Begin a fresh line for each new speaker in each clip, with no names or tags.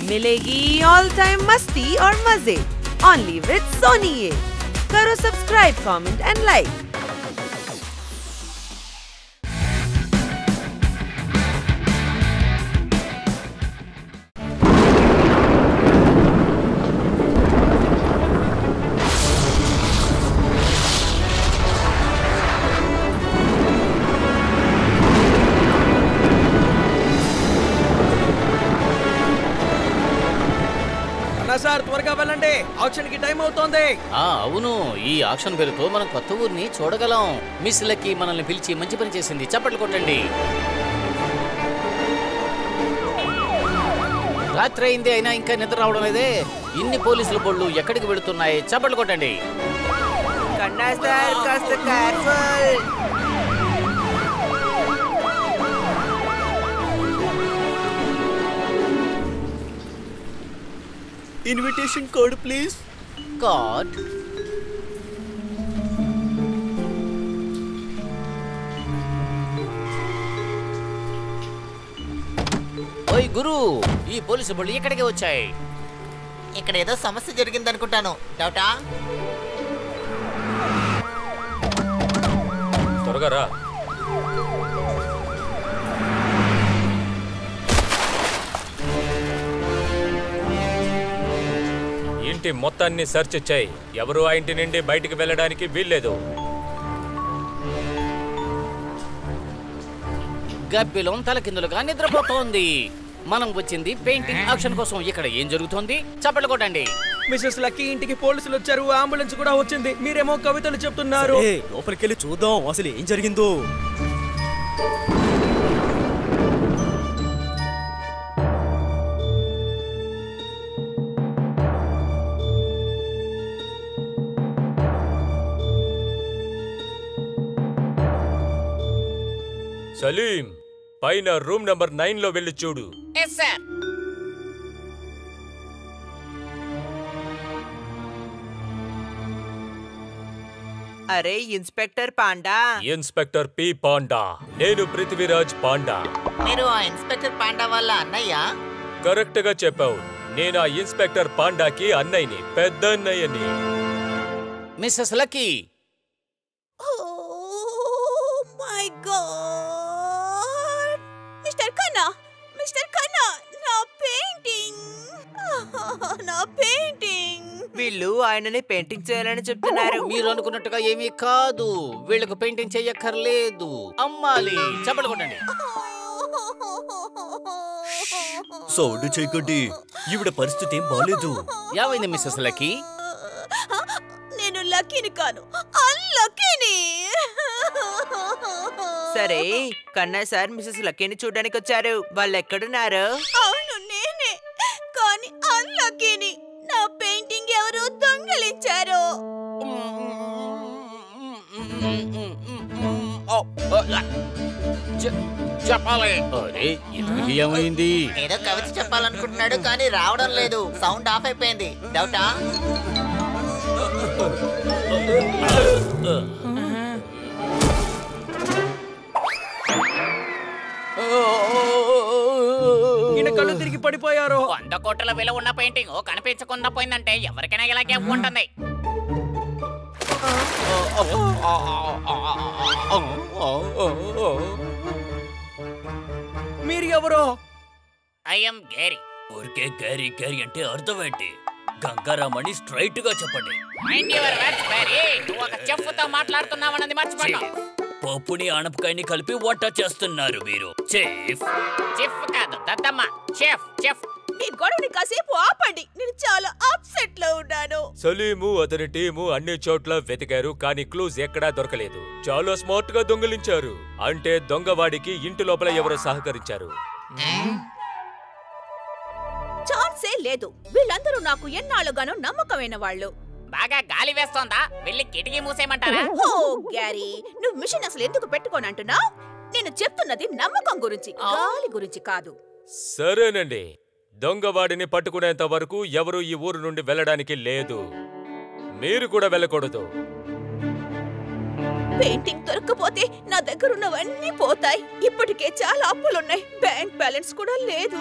मिलेगी all time मस्ती और मजे ओनली विद सोनी ये। करो subscribe, comment and like.
Sir త్వరగా వెళ్ళండి, ఆక్షన్ కి టైం అవుతోంది.
అవును, ఈ ఆక్షన్ పేరుతో మనం కొత్త ఊరిని చూడగలం. మిస్ లక్కీ మనల్ని పిలిచి మంచి పని చేసింది. చప్పట్లు కొట్టండి. రాత్రి అయింది అయినా ఇంకా నిద్ర రావడం లేదే. ఇన్ని పోలీసుల బోళ్ళు ఎక్కడికి వెళుతున్నాయి? చప్పట్లు కొట్టండి.
కన్నా సార్ కాస్త careful.
Invitation card please.
Card? ఓయ్ గురు, ఈ పోలీసు బళ్ళు ఎక్కడికి వచ్చాయి?
ఇక్కడ ఏదో సమస్య జరిగిందనుకుంటాను. డౌటా?
త్వరగా రా. ఇంటి మొత్తాన్ని సెర్చ్ చేయి. ఎవరు ఆ ఇంటి నుండి బయటికి వెళ్ళడానికి వీల్లేదు.
గబ్బిలం తలకిందులుగా నిద్రపోతోంది. మనం వచ్చింది పెయింటింగ్ ఆక్షన్ కోసం. ఇక్కడ ఏం జరుగుతోంది? చప్పట్లు కొట్టండి.
మిసెస్ లక్కీ ఇంటికి పోలీసులు వచ్చారు, అంబులెన్స్ కూడా వచ్చింది. మీరేమో కవితలు చెప్తున్నారు.
లోపలికెళ్ళి చూద్దాం అసలు ఏం జరిగిందో.
సలీం, పైన రూమ్ నంబర్ 9 లో వెళ్ళి చూడు.
Yes sir.
అరే inspector Panda.
Inspector P Panda. నేను పృథ్వీరాజ్ పాండా.
మీరు ఆ ఇన్స్పెక్టర్ పాండా వాళ్ళ అన్నయ్య?
కరెక్ట్ గా చెప్పావు. నేను ఆ ఇన్స్పెక్టర్ పాండాకి అన్నయ్యని, పెద్ద అన్నయ్యని.
Missus Lucky.
My god, mister Kanna, mister Kanna, నా పెయింటింగ్, నా పెయింటింగ్.
వీళ్ళు ఆయనని పెయింటింగ్ చేయాలని చెప్తున్నారు.
మీరు అనుకున్నట్టుగా ఏమీ కాదు. వీళ్ళకు పెయింటింగ్ చెయ్యక్కర్లేదు, అమ్మాలి. చప్పట్లు కొట్టండి.
సౌండ్ చేయకండి, ఈవిడ పరిస్థితి ఏం బాలేదు.
ఏమైంది మిస్సెస్ లక్కీ?
నేను లక్కీని కాను, అన్లక్కీని.
సరే, కన్నా సార్ మిసెస్ లక్కీని చూడడానికి వచ్చారు. వాళ్ళు ఎక్కడున్నారు?
అవును నేనే, కానీ అన్లక్కీని. నా పెయింటింగ్ ఎవరో దొంగలించారు.
చెప్పాలి. అరే, ఇతనికి ఏమైంది?
ఏదో కవిత చెప్పాలనుకుంటున్నాడు కానీ రావడం లేదు. సౌండ్ ఆఫ్ అయిపోయింది. డౌటా?
ఈయన కళ్ళు తిరిగి పడిపోయారు.
100 కోట్ల విలువ ఉన్న పెయింటింగ్ కనిపించకుండా పోయిందంటే ఎవరికైనా ఇలాగే ఉంటుంది.
మీరు ఎవరో?
I'm Gary.
ఊరికే గ్యారీ గ్యారీ అంటే అర్థం ఏంటి? గంగారామని స్ట్రైట్ గా చెప్పండి.
Mind your words Gary. నువ్వు ఒక చెఫ్ తో మాట్లాడుతున్నావన్నది మర్చిపోయావు.
పప్పుని ఆనపకాయని కలిపి వంట చేస్తున్నారు మీరు. చెఫ్.
చెఫ్ కాదు దద్దమ్మ, చెఫ్. చెఫ్.
మీ గొడవని కాసేపు ఆపండి, నేను చాలా అప్సెట్ లో ఉన్నాను.
సలీము అతని టీము అన్ని చోట్ల వెతికారు, కానీ క్లూస్ ఎక్కడా దొరకలేదు. చాలా స్మార్ట్ గా దొంగిలించారు. అంటే దొంగవాడికి ఇంటి లోపల ఎవరో సహకరించారు.
ఛాన్సే లేదు. వీళ్ళందరూ నాకు ఎన్నాళ్ళుగానో నమ్మకమైన వాళ్ళు.
బాగా గాలి వేస్తోందా? వెళ్ళి కిటికీ మూసేయమంటారా?
ఓ గ్యారీ, నువ్వు మిషన్ అసలు ఎందుకు పెట్టుకోనంటున్నావు? నేను చెప్తున్నది నమ్మకం గురించి, గాలి గురించి కాదు.
సరేనండి, దొంగవాడిని పట్టుకునేంత వరకు ఎవరు ఈ ఊరు నుండి వెళ్ళడానికి లేదు. మీరు కూడా వెళ్ళకూడదు.
పెయింటింగ్ దొరకకపోతే నా దగ్గర ఉన్నవన్నీ పోతాయి. ఇప్పటికే చాలా అప్పులున్నాయి, బ్యాంక్ బ్యాలెన్స్ కూడా లేదు.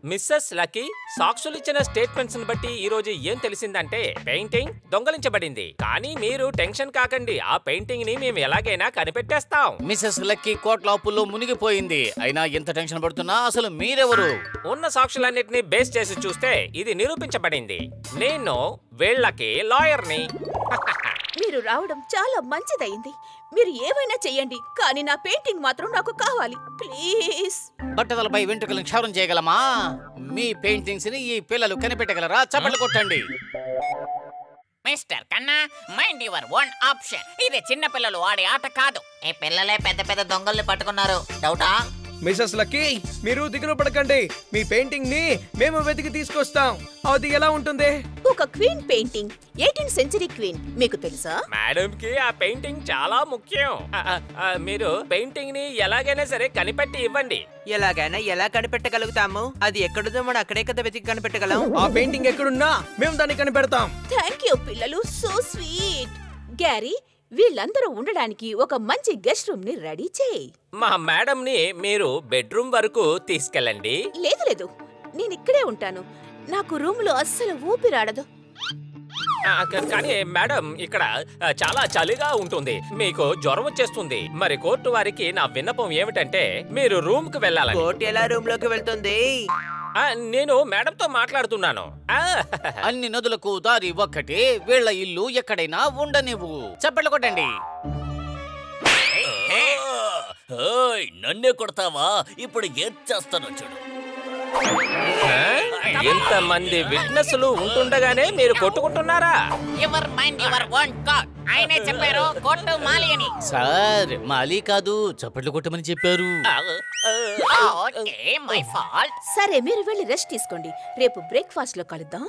మిస్సెస్ లక్కీ, సాక్షులు ఇచ్చిన స్టేట్మెంట్స్ బట్టి ఈ రోజు ఏం తెలిసిందంటే పెయింటింగ్ దొంగలించబడింది. కానీ మీరు టెన్షన్ కాకండి, ఆ పెయింటింగ్ ని మేము ఎలాగైనా కనిపెట్టేస్తాం.
మిసెస్ లక్కీ కోట్ల అప్పుల్లో మునిగిపోయింది. అయినా ఎంత టెన్షన్ పడుతున్నా అసలు మీరెవరు?
ఉన్న సాక్షులన్నిటిని బేస్ చేసి చూస్తే ఇది నిరూపించబడింది. నేను వీళ్ళకి లాయర్ని.
మీరు రావడం చాలా మంచిదయింది. మీరు ఏమైనా చెయ్యండి, కానీ నా పెయింటింగ్ మాత్రం నాకు కావాలి ప్లీజ్.
బట్టతలపై వెంట్రుకలను క్షౌరం చేయగలమా? మీ పెయింటింగ్స్ ని ఈ పిల్లలు కనిపెట్టగలరా? చప్పట్లు కొట్టండి.
మిస్టర్ కన్నా, మైండ్ యువర్ ఓన్ ఆప్షన్. ఇది చిన్న పిల్లలు ఆడే ఆట కాదు.
ఈ పిల్లలే పెద్ద పెద్ద దొంగల్ని పట్టుకున్నారు. డౌటా?
మిసెస్ లక్కీ, మీరు దిగులు పడకండి. మీ పెయింటింగ్ ని మేము వెతికి తీసుకొస్తాం. అది ఎలా ఉంటుంది?
ఒక queen painting, 18th century queen. మీకు తెలుసా?
మేడం కి ఆ పెయింటింగ్ చాలా ముఖ్యం. మీరు పెయింటింగ్ ని ఎలాగైనా సరే కనిపెట్టి ఇవ్వండి.
ఎలాగైనా ఎలా కనిపెట్టగలుగుతాము? అది ఎక్కడుందో మనం అక్కడే కదా వెతికి కనిపెట్టగలం.
ఆ పెయింటింగ్ ఎక్కడున్నా మేము దాన్ని కనిపెడతాం.
థ్యాంక్ యూ పిల్లలు, సో స్వీట్. గ్యారీ, వీళ్ళందరూ ఉండడానికి ఒక మంచి గెస్ట్ రూమ్ ని రెడీ చేయి.
మా మేడం ని మీరు బెడ్రూమ్ వరకు తీసుకెళ్ళండి.
లేదు లేదు, నేను ఇక్కడే ఉంటాను. నాకు రూమ్ లో అస్సలు ఊపిరాడదు.
కానీ మేడం ఇక్కడ చాలా చలిగా ఉంటుంది, మీకు జ్వరం వచ్చేస్తుంది. మరి కోర్టు వారికి నా విన్నపం ఏమిటంటే మీరు రూమ్ కు వెళ్ళాలి.
కోర్టు ఎలా రూమ్ లోకి వెళ్తుంది?
నేను మేడంతో మాట్లాడుతున్నాను.
అన్ని నదులకు దారి ఒక్కటే, వీళ్ళ ఇల్లు ఎక్కడైనా ఉండనివ్వు. చప్పట్లు కొట్టండి.
నన్నే కొడతావా? ఇప్పుడు ఏం చేస్తానో చూడు.
ఇంతమంది విట్నెస్లు ఉంటుండగానే మీరు కొట్టుకుంటున్నారా?
Your mind your own god. ఆయనే చెప్పారు కోర్టు మాలి అని.
సార్, మాలి కాదు, చప్పట్లు కొట్టమని చెప్పారు.
Okay, my fault.
సరే, మీరు వెళ్ళి రెస్ట్ తీసుకోండి. రేపు బ్రేక్ఫాస్ట్ లో కలుద్దాం.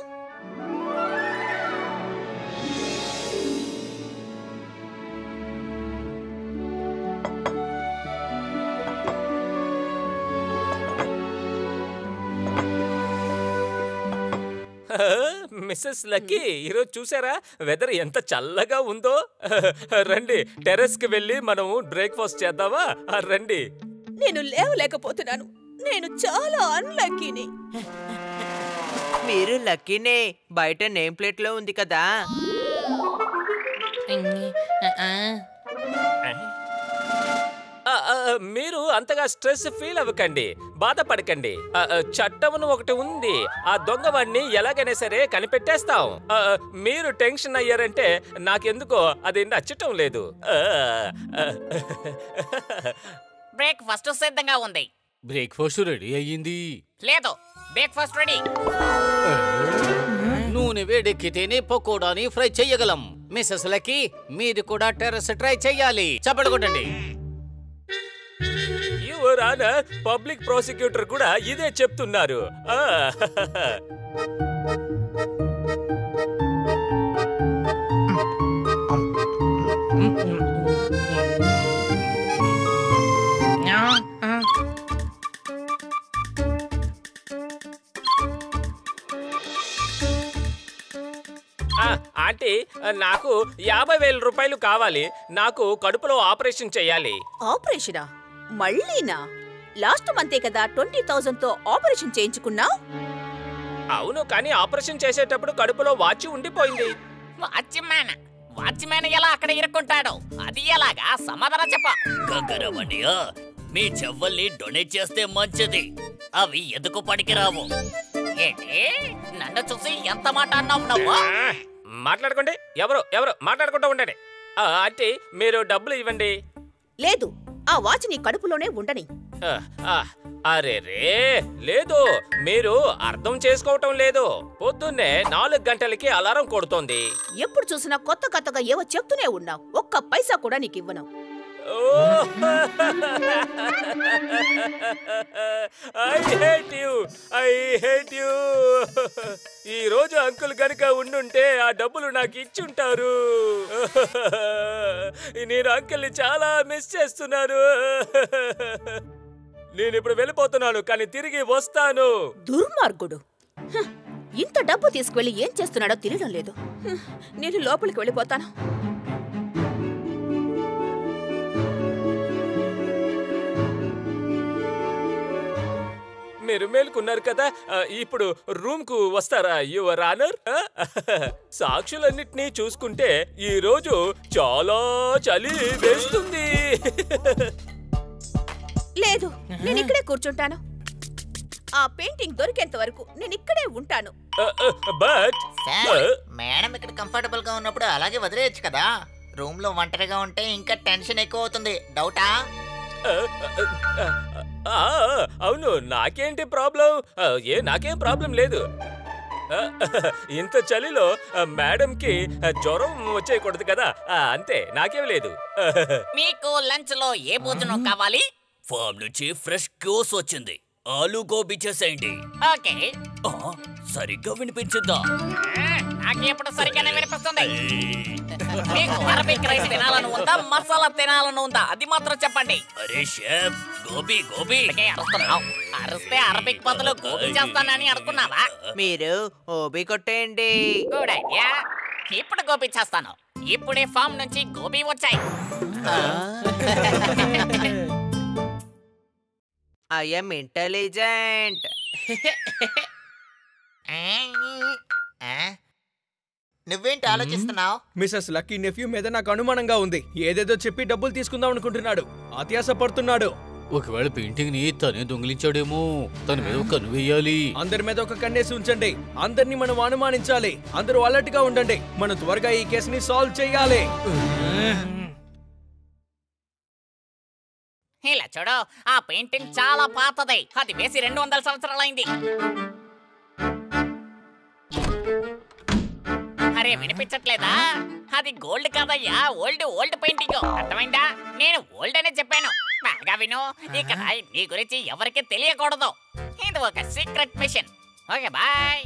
మిస్సెస్ లక్కీ, ఈరోజు చూసారా వెదర్ ఎంత చల్లగా ఉందో? రండి, టెర్రస్ కి వెళ్ళి మనం బ్రేక్ఫాస్ట్ చేద్దామా? రండి.
నేను లేవలేకపోతున్నాను. నేను చాలా అన్లక్కీని.
మీరు లక్కీనే, బయట నేమ్ ప్లేట్ లో ఉంది కదా.
మీరు అంతగా స్ట్రెస్ ఫీల్ అవ్వకండి, బాధపడకండి. చట్టం ఒకటి ఉంది, ఆ దొంగవాడిని ఎలాగైనా సరే కనిపెట్టేస్తాం. మీరు టెన్షన్ అయ్యారంటే నాకెందుకో అది నచ్చటం లేదు.
బ్రేక్ఫాస్ట్ సిద్ధంగా ఉంది.
బ్రేక్ఫాస్ట్ రెడీ అయ్యింది.
లేదు, బ్రేక్ఫాస్ట్ రెడీ.
నూనె వేడెక్కితేనే పకోడాని ఫ్రై చెయ్యగలం. మిస్సెస్ లక్కీ, మీరు కూడా టెర్రస్ ట్రై చెయ్యాలి. చప్పట్లు కొట్టండి.
యువర్ ఆనర్, పబ్లిక్ ప్రాసిక్యూటర్ కూడా ఇదే చెప్తున్నారు. ఆంటీ, నాకు 50,000 రూపాయలు కావాలి. నాకు కడుపులో ఆపరేషన్ చేయాలి.
ఆపరేషనా? మళ్ళీనా? లాస్ట్ మంతే కదా 20,000 తో ఆపరేషన్ చేయించుకున్నా.
అవును, కానీ ఆపరేషన్ చేసేటప్పుడు కడుపులో వాచి ఉండిపోయింది.
వాచ్మ్యాన్ ఎలా అక్కడ ఇరుక్కుంటాడు? అది ఎలాగా? సమాధానం చెప్ప.
గంగారామన్నయ్య, మీ చెవుల్ని డొనేట్ చేస్తే మంచిది. అవి ఎందుకు పనికిరావు.
ఏంటి? నన్ను చూసి ఎంత మాట అన్నావు నువ్వు?
మాట్లాడుకోండి, ఎవరు మాట్లాడుకుంటూ ఉండండి. ఆంటీ, మీరు డబ్బులు ఇవ్వండి.
లేదు, ఆ వాచ్ నీ కడుపులోనే ఉండని.
అరే రే, లేదు, మీరు అర్థం చేసుకోవటం లేదు. పొద్దున్నే 4 గంటలకి అలారం కొడుతోంది.
ఎప్పుడు చూసినా కొత్తగా ఏవో చెప్తూనే ఉన్నావు. ఒక్క పైసా కూడా నీకు ఇవ్వను.
I hate you. ఈ రోజు అంకుల్ గనుక ఉండుంటే ఆ డబ్బులు నాకు ఇచ్చుంటారు. నేను అంకుల్ని చాలా మిస్ చేస్తున్నాను. నేను ఇప్పుడు వెళ్ళిపోతున్నాను, కానీ తిరిగి వస్తాను.
దుర్మార్గుడు! ఇంత డబ్బు తీసుకువెళ్ళి ఏం చేస్తున్నాడో తెలియడం లేదు. నేను లోపలికి వెళ్ళిపోతాను.
మీరు మేలుకున్నారు కదా. ఇప్పుడు రూమ్ కు వస్తారా యువర్ ఆనర్? సాక్షులన్నిటినీ చూసుకుంటే ఈ రోజు చాలా చలి వేస్తుంది.
లేదు, నేను ఇక్కడే కూర్చుంటాను. ఆ పెయింటింగ్ దొరికేంత వరకు నేను ఇక్కడే ఉంటాను.
బట్
మేడం ఇక్కడ కంఫర్టబుల్ గా ఉన్నప్పుడు అలాగే వదిలేయచ్చు కదా. రూమ్ లో ఒంటరిగా ఉంటే ఇంకా టెన్షన్ ఎక్కువ అవుతుంది. డౌటా?
అవును, నాకేంటి ప్రాబ్లం? నాకేం ప్రాబ్లం లేదు. ఇంత చలిలో మేడంకి జ్వరం వచ్చేయకూడదు కదా, అంతే, నాకేం లేదు.
మీకు లంచ్ లో ఏ భోజనం కావాలి?
ఫామ్ నుంచి ఫ్రెష్ కోస్ వచ్చింది, ఆలు గోబీ చేసేయండి.
ఓకే.
సరిగ్గా వినిపించిందా?
నాకు ఎప్పుడు సరిగ్గానే వినిపిస్తుంది. మీకు అరబిక్ రైస్ తినాలని ఉందా, మసాలా తినాలని ఉందా, అది మాత్రం చెప్పండి.
అరే షెఫ్, గోబీ గోబీ
అరుస్తున్నావు. అరిస్తే అరబిక్ బదులు గోబీ చేస్తానని అనుకున్నావా?
మీరు ఓబీ కొట్టేయండి.
Good idea. ఇప్పుడు గోబీ చేస్తాను. ఇప్పుడే ఫామ్ నుంచి గోబీ వచ్చాయి.
I am intelligent.
నువ్వేంటి ఆలోచిస్తున్నావు?
మిసెస్ లక్కీ నెఫ్యూ మీద నాకు అనుమానంగా ఉంది. ఏదేదో చెప్పి డబ్బులు తీసుకుందాం అనుకుంటున్నాడు. అత్యాశ పడుతున్నాడు.
ఒకవేళ పెయింటింగ్ ని తనే దొంగిలించాడేమో. తన మీద ఒక కన్ను వేయాలి.
అందరి మీద ఒక కన్నేసి ఉంచండి. అందరినీ మనం అనుమానించాలి. అందరూ అలర్ట్ గా ఉండండి. మనం త్వరగా ఈ కేసుని సాల్వ్ చేయాలి.
ఇలా చూడు, ఆ పెయింటింగ్ చాలా పాతది. అది వేసి 200 సంవత్సరాలైంది. అరే, వినిపించట్లేదా? అది గోల్డ్ కాదయ్యా, ఓల్డ్ పెయింటింగ్. అర్థమైందా? నేను ఓల్డ్ అనే చెప్పాను. బాగా విను. ఇక్కడ నీ గురించి ఎవరికి తెలియకూడదు. ఇది ఒక సీక్రెట్ మిషన్. Okay, bye.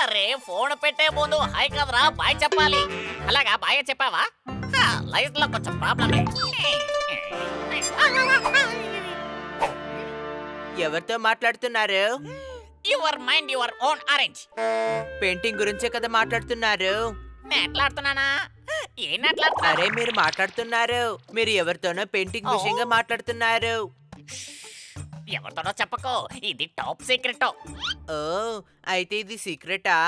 అరే, ఫోన్ పెట్టే ముందు హాయ్ కదరా బాయ్ చెప్పాలి. అలాగా బాయ్ చెప్పావా? లైఫ్ లో కొంచెం ప్రాబ్లం.
ఎవరితో మాట్లాడుతున్నారు?
Your mind your own orange.
Painting గురించే కదా మాట్లాడుతున్నారు.
మాట్లాడుతున్నానా? ఏం
అరే, మీరు మాట్లాడుతున్నారు. మీరు ఎవరితోనో పెయింటింగ్ విషయంగా మాట్లాడుతున్నారు.
ఎవరితోనో చెప్పకో, ఇది టాప్ సీక్రెట్.
ఓ, అయితే ఇది సీక్రెటా?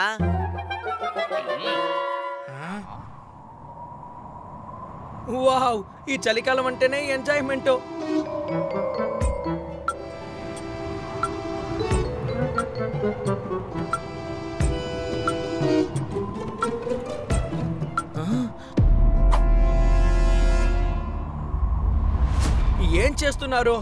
వావ్, ఈ చలికాలం అంటేనే ఎంజాయ్మెంట్. ఏం చేస్తున్నారు?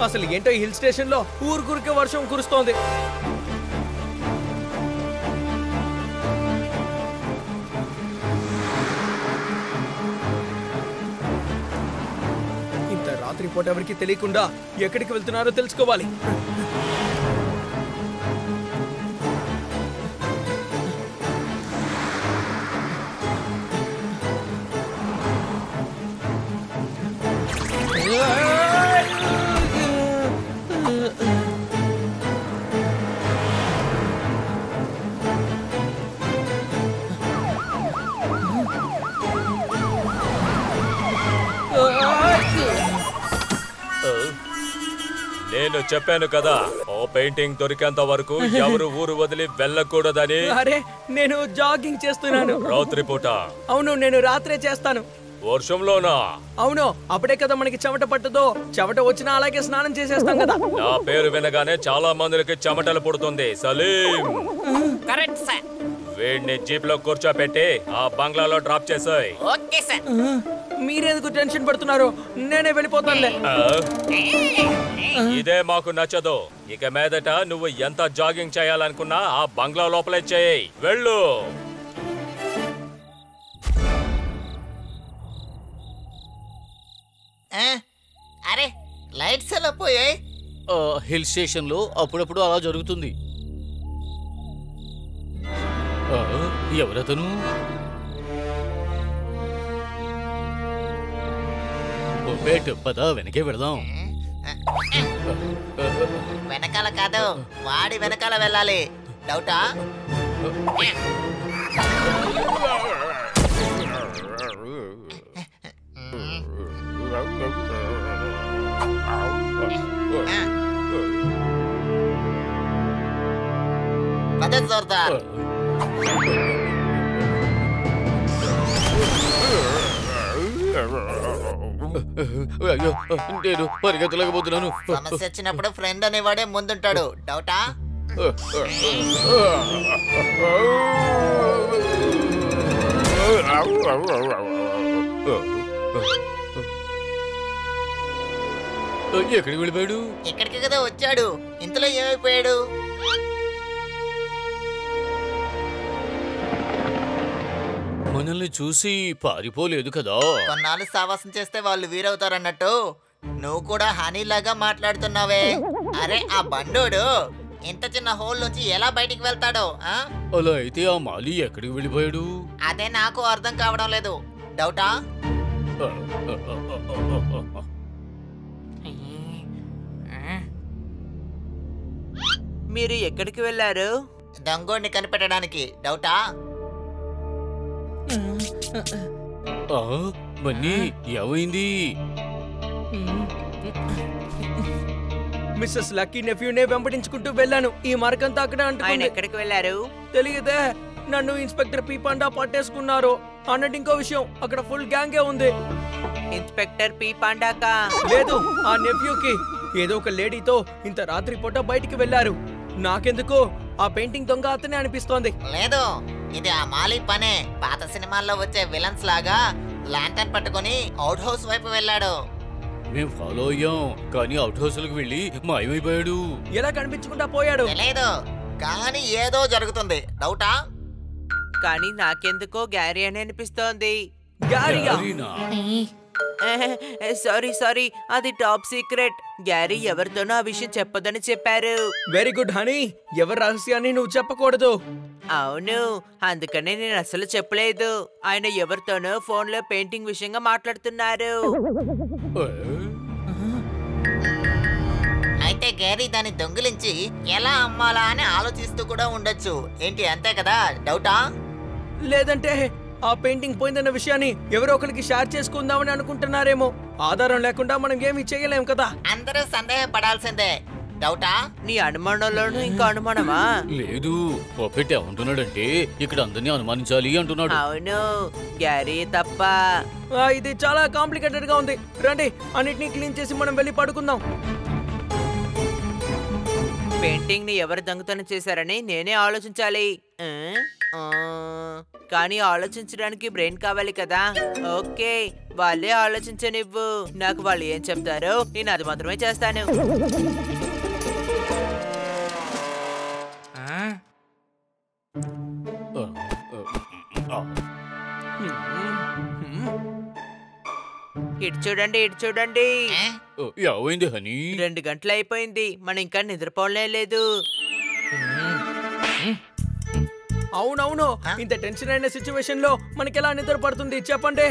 అసలు ఏంటో హిల్ స్టేషన్ లో ఊరుకురికే వర్షం కురుస్తోంది. ఇంత రాత్రిపూట ఎవరికి తెలియకుండా ఎక్కడికి వెళ్తున్నారో తెలుసుకోవాలి.
నేను చెప్పాను కదా, ఓ పెయింటింగ్ దొరికేంత వరకు ఎవరు ఊరు వదిలి వెళ్ళకూడదని.
అరే, నేను జాగింగ్ చేస్తున్నాను.
రాత్రిపూట?
అవును, నేను రాత్రే చేస్తాను.
వర్షంలోనా?
అవును, అప్పుడే కదా మనకి చెమట పట్టదో. చెమట వచ్చినా అలాగే స్నానం చేసేస్తాం కదా.
నా పేరు వినగానే చాలా మందికి చెమటలు పుడుతుంది. Salim,
correct sir.
వీడిని జీప్ లో కూర్చోపెట్టి ఆ బంగ్లాలో డ్రాప్ చేసాయి.
Okay sir.
మీరెందుకు టెన్షన్ పడుతున్నారు? నేనే వెళ్ళిపోతానులే.
ఇదే మాకు నచ్చదు. ఇక మీదట నువ్వు ఎంత జాగింగ్ చేయాలనుకున్నా ఆ బంగ్లా లోపలే చేయి. వెళ్ళు.
అరే, లైట్స్ ఎలా పోయాయి?
హిల్ స్టేషన్ లో అప్పుడప్పుడు అలా జరుగుతుంది. ఎవరతను? పద, వెనకే వెళదాం.
వెనకాల కాదు, వాడి వెనకాల వెళ్ళాలి. డౌటా? కుదరదా?
అయ్యో, నేను పరిగెత్తలేకపోతున్నాను.
సమస్య వచ్చినప్పుడు ఫ్రెండ్ అనేవాడే ముందుంటాడు. డౌటా?
ఎక్కడికి వెళ్ళిపోయాడు?
ఇక్కడికి కదా వచ్చాడు. ఇంతలో ఏమైపోయాడు?
మనల్ని చూసి పారిపోలేదు కదా.
కొన్నాళ్ళు సావాసం చేస్తే వాళ్ళు వీరవుతారన్నట్టు నువ్వు కూడా హనీలాగా మాట్లాడుతున్నావే. అరే ఆ బండోడు ఇంత చిన్న హోల్ నుంచి ఎలా బయటికి వెళ్తాడో?
అలా అయితే ఆ మాలి ఎక్కడికి వెళ్ళిపోయాడు?
అదే నాకు అర్థం కావడం లేదు. డౌటా?
మీరు ఎక్కడికి వెళ్ళారు?
దొంగోడిని కనిపెట్టడానికి. డౌటా?
మన్నీ ఏమైంది?
మిస్సెస్ లక్కీ నెఫ్యూనే వెంబడించుకుంటూ వెళ్ళాను. ఈ మార్కంతా అక్కడ
ఆయన
అంటుకుంది.
ఎక్కడికి వెళ్ళారు?
తెలియదే. నన్ను ఇన్స్పెక్టర్ పీ పాండా పట్టేసుకున్నారు. అన్నట్టు ఇంకో విషయం, అక్కడ ఫుల్ గ్యాంగే ఉంది.
ఇన్స్పెక్టర్ పీ పాండాకా?
లేదు, ఆ నెఫ్యూకి ఏదో ఒక లేడీతో ఇంత రాత్రి పూట బయటికి వెళ్ళారు. నాకెందుకో ఆ పెయింటింగ్ దొంగ అతనే అనిపిస్తోంది.
లేదు, ఇది ఆ మాలి పనే. పాత సినిమాల్లో వచ్చే విలన్స్ లాగా ల్యాంటర్న్ పట్టుకొని అవుట్ హౌస్ వైపు వెళ్ళాడు.
మేము ఫాలో అయ్యాం, కానీ అవుట్ హౌస్ లకు వెళ్ళి మాయమైపోయాడు.
ఎలా కనిపించకుండా పోయాడు?
తెలియదు, కానీ ఏదో జరుగుతుంది. డౌటా?
కానీ నాకెందుకో గ్యారీ అని అనిపిస్తోంది.
గ్యారీనా?
సారీ, అది టాప్ సీక్రెట్. గ్యారీ ఎవరితోనో ఆ విషయం చెప్పదని చెప్పారు.
Very good honey. ఎవరి రహస్యాన్ని నువ్వు చెప్పకూడదు.
అవును, అందుకనే నేను అసలు చెప్పలేదు. ఆయన ఎవరితోనో ఫోన్ లో పెయింటింగ్ విషయంగా మాట్లాడుతున్నారు.
అయితే గ్యారీ దాన్ని దొంగిలించి ఎలా అమ్మాలా అని ఆలోచిస్తూ కూడా ఉండొచ్చు. ఏంటి, అంతే కదా? డౌటా?
లేదంటే ఆ పెయింటింగ్ పోయిందన్న విషయాన్ని ఎవరో ఒకరికి షేర్ చేసుకుందామని అనుకుంటున్నారేమో. ఆధారం లేకుండా మనం ఏమీ చేయలేం కదా.
అందరూ సందేహపడాల్సిందే. డౌటా?
నీ అనుమానంలోనూ ఇంకా అనుమానమా?
లేదు, పప్పెట్ ఏమంటున్నాడంటే ఇక్కడ అందరినీ అనుమానించాలి అంటున్నాడు.
అవును, గ్యారీ తప్ప.
ఇది చాలా కాంప్లికేటెడ్ గా ఉంది. రండి, అన్నిటినీ క్లీన్ చేసి మనం వెళ్ళి పడుకుందాం.
పెయింటింగ్ ని ఎవరు దొంగతనం చేశారని నేనే ఆలోచించాలి. కానీ ఆలోచించడానికి బ్రెయిన్ కావాలి కదా. ఓకే, వాళ్ళే ఆలోచించనివ్వు. నాకు వాళ్ళు ఏం చెప్తారో నేను అది మాత్రమే చేస్తాను. ఇటు చూడండి.
ఏమైంది హనీ?
2 గంటలు అయిపోయింది, మనం ఇంకా నిద్రపోలే లేదు.
అవునవును, ఇంత టెన్షన్ అయిన సిచ్యువేషన్ లో మనకెలా నిద్ర పడుతుంది చెప్పండి.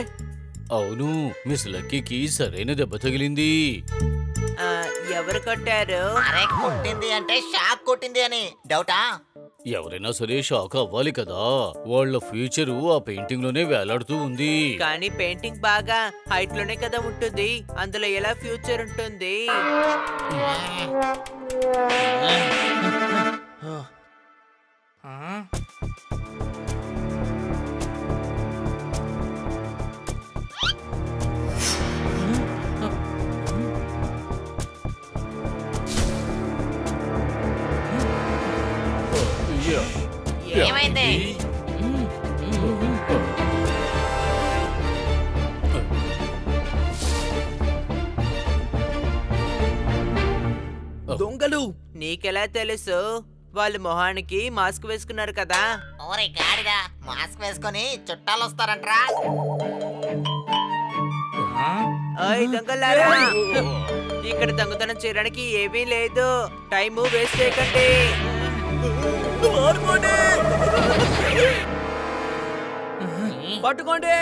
అవును, మిస్ లక్కీకి సరైన దెబ్బ తగిలింది.
ఎవరు కొట్టారు?
అరే కొట్టింది అంటే షాక్ కొట్టింది అని. డౌటా?
ఎవరైనా సరే షాక్ అవ్వాలి కదా. వాళ్ళ ఫ్యూచరు ఆ పెయింటింగ్ లోనే వేలాడుతూ ఉంది.
కానీ పెయింటింగ్ బాగా హైట్ లోనే కదా ఉంటుంది, అందులో ఎలా ఫ్యూచర్ ఉంటుంది?
ఏమైంది?
దొంగలు?
నీకెలా తెలుసు? వాళ్ళు మొహానికి మాస్క్ వేసుకున్నారు కదా.
ఓరే గాడిదా, మాస్క్ వేసుకొని చుట్టాలు వస్తారంట్రా.
ఓయ్ దొంగలారా, ఇక్కడ దొంగతనం చేయడానికి ఏమీ లేదు. టైము వేస్ట్ చేయకండి.
పట్టుకోండి.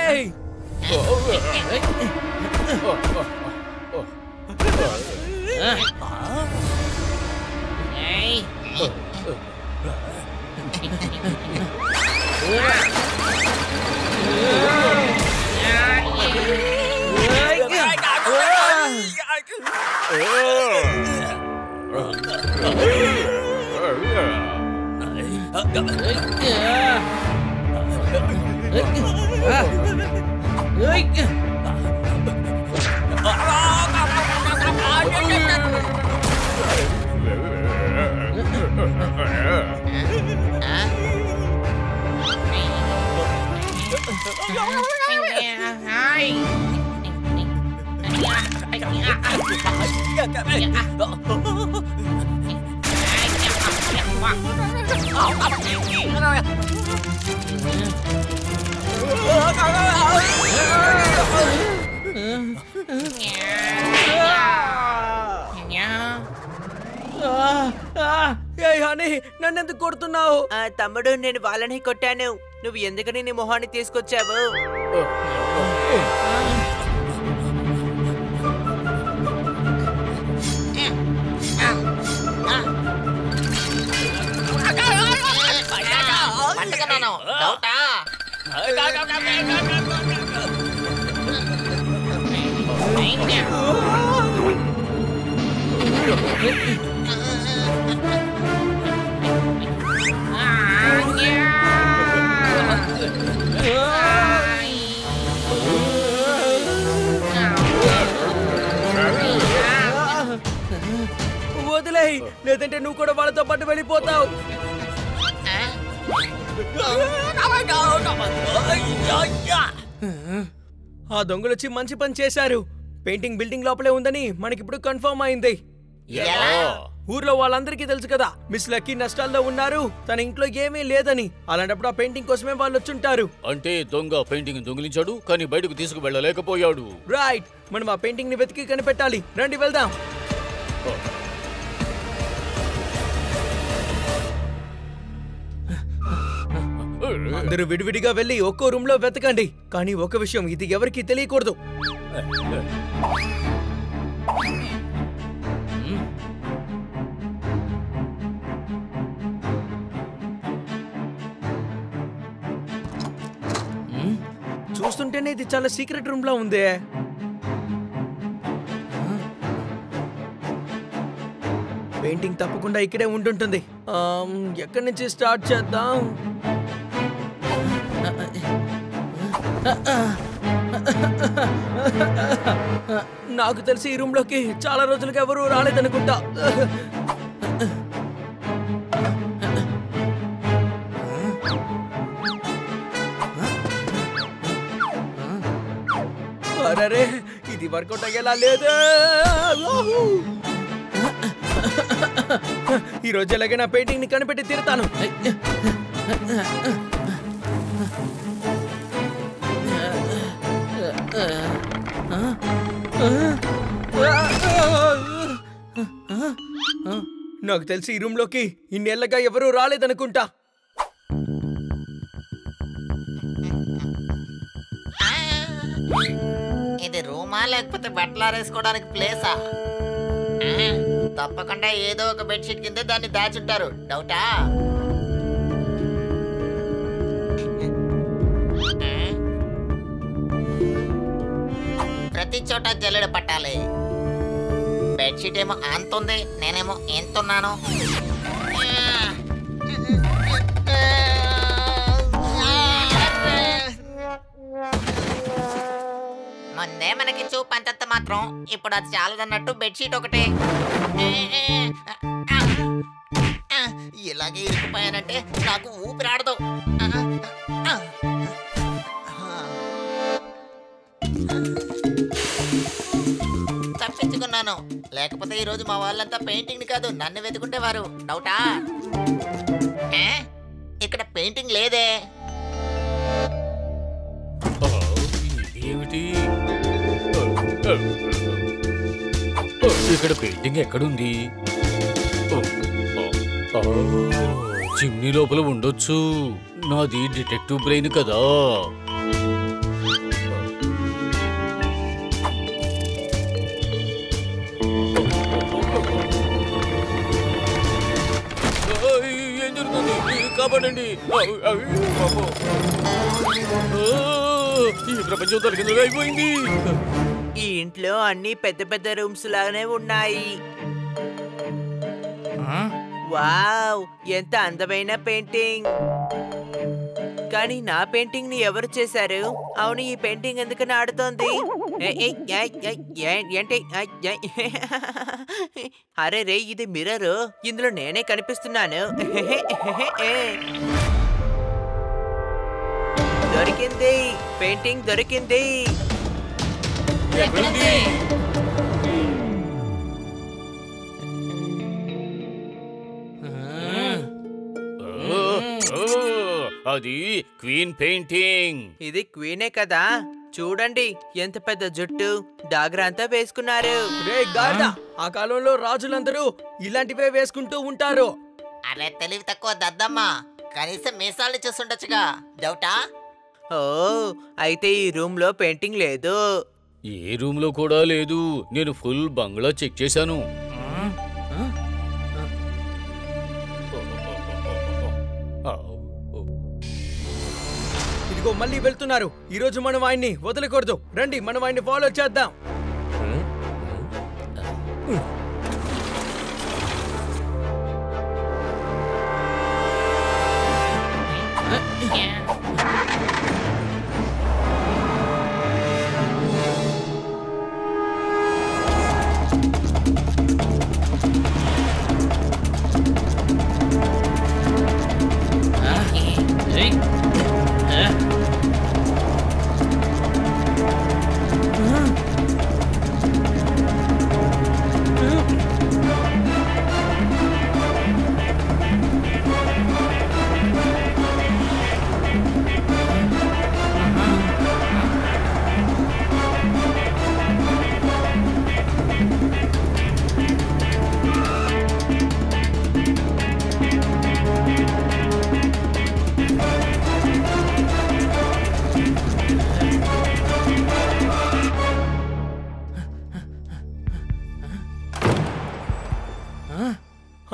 హనీ నన్నెందుకు కొడుతున్నావు?
తమ్ముడు, నేను వాళ్ళని కొట్టాను. నువ్వు ఎందుకని నీ మొహాన్ని తీసుకొచ్చావు?
వదిలేయ్, లేదంటే నువ్వు కూడా వాళ్ళతో పాటు వెళ్ళిపోతావు. ఆ దొంగలు వచ్చి మంచి పని చేశారు. పెయింటింగ్ బిల్డింగ్ లోపలే ఉందని మనకిప్పుడు కన్ఫర్మ్ అయింది. ఊర్లో వాళ్ళందరికీ తెలుసు కదా, మిస్ లక్కీ నష్టాల్లో ఉన్నారు, తన ఇంట్లో ఏమీ లేదని. అలాంటప్పుడు ఆ పెయింటింగ్ కోసమే వాళ్ళు వచ్చుంటారు.
అంటే దొంగ పెయింటింగ్ దొంగిలించాడు, కానీ బయటకు తీసుకువెళ్ళలేకపోయాడు.
రైట్, మనం ఆ పెయింటింగ్ ని వెతికి కనిపెట్టాలి. రండి వెళ్దాం. అందరూ విడివిడిగా వెళ్ళి ఒక్కో రూమ్ లో వెతకండి. కానీ ఒక విషయం, ఇది ఎవరికీ తెలియకూడదు. చూస్తుంటేనే ఇది చాలా సీక్రెట్ రూమ్ లో ఉంది. పెయింటింగ్ తప్పకుండా ఇక్కడే ఉంటుంటుంది. ఎక్కడి నుంచి స్టార్ట్ చేద్దాం? నాకు తెలిసి ఈ రూమ్ లోకి చాలా రోజులుగా ఎవరు రాలేదనుకుంటా. అరే, ఇది వర్కౌట్ అయ్యేలా లేదు. ఈ రోజు ఎలాగైనా పెయింటింగ్ ని కనిపెట్టి తీరుతాను. నాకు తెలిసి ఈ రూమ్ లోకి ఇన్నేళ్లగా ఎవరూ రాలేదనుకుంటా.
ఇది రూమా లేకపోతే బట్టలారేసుకోవడానికి ప్లేసా? తప్పకుండా ఏదో ఒక బెడ్షీట్ కింద దాన్ని దాచుంటారు. డౌటా? ప్రతి చోట జల్లెడ పట్టాలి. బెడ్షీట్ ఏమో అంతుంది, నేనేమో ఎంతున్నాను. ముందే మనకి చూపు అంతంత మాత్రం, ఇప్పుడు అది చాలదన్నట్టు బెడ్షీట్ ఒకటే. ఇలాగే ఇరికిపోయానంటే నాకు ఊపిరాడదు. తప్పించుకున్నాను. లేకపోతే ఈ రోజు మా వాళ్ళంతా పెయింటింగ్ కాదు నన్ను వెతుకుంటేవారు. డౌటా? ఇక్కడ పెయింటింగ్ లేదే.
ఏమిటి ఇక్కడ పెయింటింగ్ ఎక్కడుంది? చిమ్నీ లోపల ఉండొచ్చు. నాది డిటెక్టివ్ బ్రెయిన్ కదా. ఏం జరుగుతుంది? కాపాడండి. ఈ ప్రపంచం తొలగిందో అయిపోయింది.
ఈ ఇంట్లో అన్ని పెద్ద పెద్ద రూమ్స్ లాగానే ఉన్నాయి. వావ్, ఎంత అందమైన పెయింటింగ్. కానీ నా పెయింటింగ్ ని ఎవరు చేశారు? అవును, ఈ పెయింటింగ్ ఎందుకని ఆడుతోంది? ఏంటి? అరే రే, ఇది మిర్రర్. ఇందులో నేనే కనిపిస్తున్నాను. దొరికింది, పెయింటింగ్ దొరికింది.
అది క్వీన్ పెయింటింగ్.
ఇది క్వీనే కదా? చూడండి ఎంత పెద్ద జుట్టు, డాగరా అంతా వేసుకున్నారు.
ఆ కాలంలో రాజులందరూ ఇలాంటివే వేసుకుంటూ ఉంటారు.
అరే తెలివి తక్కువ దద్దమ్మా, కనీసం మీసాలు చూసుండొచ్చుగా. డౌటా?
ఓ, అయితే ఈ రూమ్ లో పెయింటింగ్ లేదు.
ఏ రూమ్ లో కూడా లేదు. నేను ఫుల్ బంగ్లా చెక్ చేశాను.
ఇదిగో మళ్ళీ వెళ్తున్నారు. ఈ రోజు మనం ఆయన్ని వదలకూడదు. రండి, మనం ఆయన్ని ఫాలో చేద్దాం.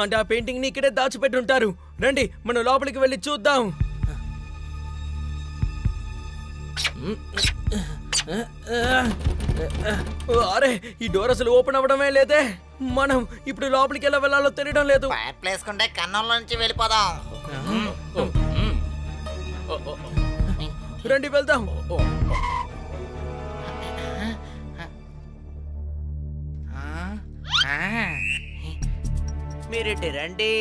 అంటే ఆ పెయింటింగ్ ని ఇక్కడే దాచిపెట్టి ఉంటారు. రండి, మనం లోపలికి వెళ్ళి చూద్దాం. అరే, ఈ డోర్ అసలు ఓపెన్ అవ్వడమే లేదే. మనం ఇప్పుడు లోపలికి ఎలా వెళ్ళాలో తెలియడం లేదు.
ఫైర్ ప్లేస్ కుంటే కన్నంలో నుంచి వెళ్ళిపోదాం.
రండి వెళ్దాం.
మీరేంటి రండి.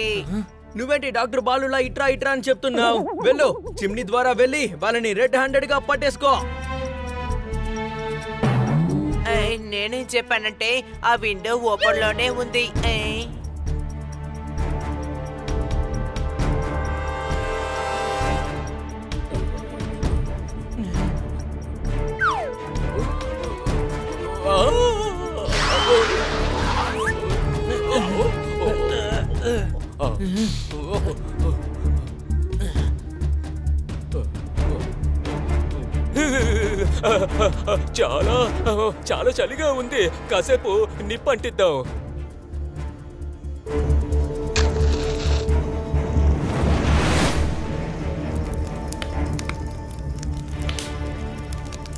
నువ్వేంటి డాక్టర్ బాలులా ఇట్రా ఇట్రా అని చెప్తున్నావు? వెళ్ళు, చిమ్నీ ద్వారా వెళ్ళి వాళ్ళని రెడ్ హ్యాండెడ్ గా పట్టేసుకో.
నేనేం చెప్పానంటే ఆ విండో ఓపెన్ లోనే ఉంది.
చాలా చాలా చలిగా ఉంది. కాసేపు నిప్పంటిద్దాం.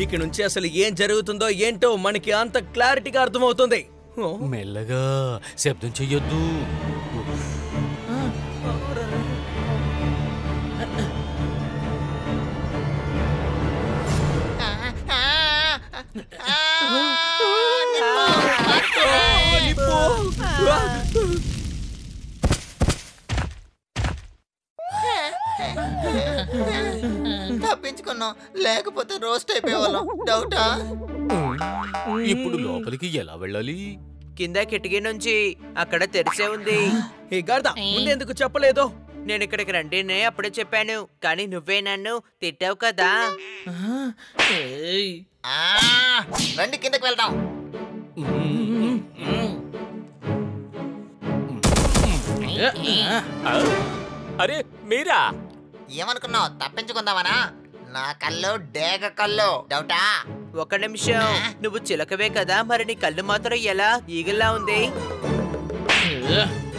ఇక నుంచి అసలు ఏం జరుగుతుందో ఏంటో మనకి అంత క్లారిటీగా అర్థమవుతుంది.
మెల్లగా, శబ్దం చెయ్యొద్దు.
తప్పించుకున్నాం, లేకపోతే రోస్ట్ అయిపోయేవాళ్ళం. డౌటా?
ఇప్పుడు లోపలికి ఎలా వెళ్ళాలి?
కింద కిటికీ నుంచి. అక్కడ తెరిచే ఉంది.
ఏ గార్దా, ముందెందుకు చెప్పలేదు?
నేను ఇక్కడికి రండినే అప్పుడే చెప్పాను, కానీ నువ్వే నన్ను తిట్టావు కదా.
రండి కిందకి వెళ్దాం.
అరే మీరా?
ఏమనుకున్నావు, తప్పించుకుందామనా? నా కళ్ళు డేగ కళ్ళు. డౌటా?
ఒక నిమిషం, నువ్వు చిలకవే కదా, మరి నీ కళ్ళు మాత్రం ఎలా ఈగల్లా ఉంది?